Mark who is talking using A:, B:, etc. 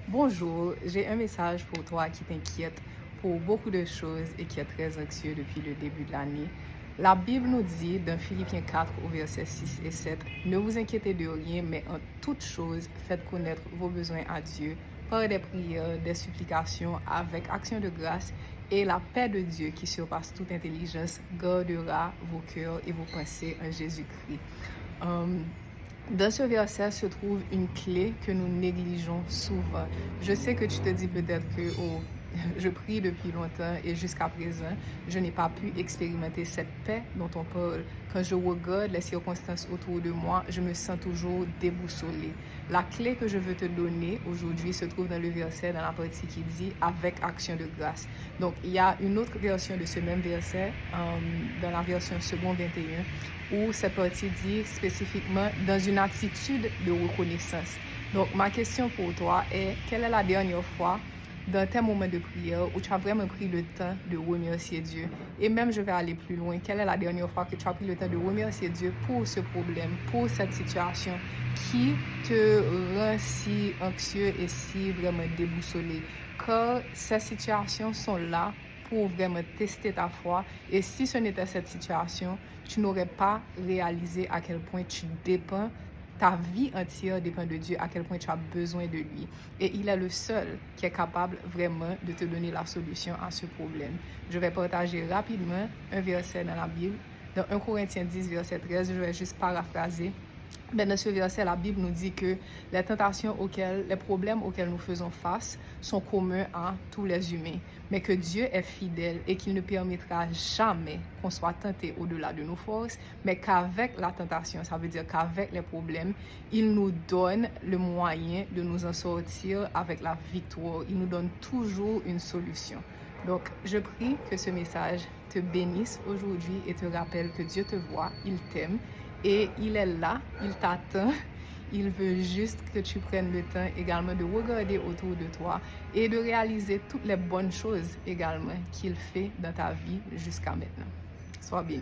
A: Bonjour, j'ai un message pour toi qui t'inquiète pour beaucoup de choses et qui est très anxieux depuis le début de l'année. La Bible nous dit dans Philippiens 4 au verset 6 et 7, ne vous inquiétez de rien, mais en toute chose, faites connaître vos besoins à Dieu par des prières, des supplications, avec action de grâce, et la paix de Dieu qui surpasse toute intelligence gardera vos cœurs et vos pensées en Jésus-Christ. Dans ce verset se trouve une clé que nous négligeons souvent. Je sais que tu te dis peut-être que je prie depuis longtemps et jusqu'à présent, je n'ai pas pu expérimenter cette paix dont on parle. Quand je regarde les circonstances autour de moi, je me sens toujours déboussolée. La clé que je veux te donner aujourd'hui se trouve dans le verset, dans la partie qui dit « avec action de grâce ». Donc, il y a une autre version de ce même verset, dans la version second 21, où cette partie dit spécifiquement « dans une attitude de reconnaissance ». Donc, ma question pour toi est, quelle est la dernière fois dans tes moments de prière où tu as vraiment pris le temps de remercier Dieu? Et même, je vais aller plus loin. Quelle est la dernière fois que tu as pris le temps de remercier Dieu pour ce problème, pour cette situation qui te rend si anxieux et si vraiment déboussolé? Car ces situations sont là pour vraiment tester ta foi. Et si ce n'était cette situation, tu n'aurais pas réalisé à quel point tu dépends, ta vie entière dépend de Dieu, à quel point tu as besoin de lui. Et il est le seul qui est capable vraiment de te donner la solution à ce problème. Je vais partager rapidement un verset dans la Bible. Dans 1 Corinthiens 10, verset 13, je vais juste paraphraser. Mais dans ce verset, la Bible nous dit que les tentations les problèmes auxquels nous faisons face sont communs à tous les humains, mais que Dieu est fidèle et qu'il ne permettra jamais qu'on soit tenté au-delà de nos forces, mais qu'avec la tentation, ça veut dire qu'avec les problèmes, il nous donne le moyen de nous en sortir avec la victoire. Il nous donne toujours une solution. Donc, je prie que ce message te bénisse aujourd'hui et te rappelle que Dieu te voit, il t'aime. Et il est là, il t'attend, il veut juste que tu prennes le temps également de regarder autour de toi et de réaliser toutes les bonnes choses également qu'il fait dans ta vie jusqu'à maintenant. Sois béni.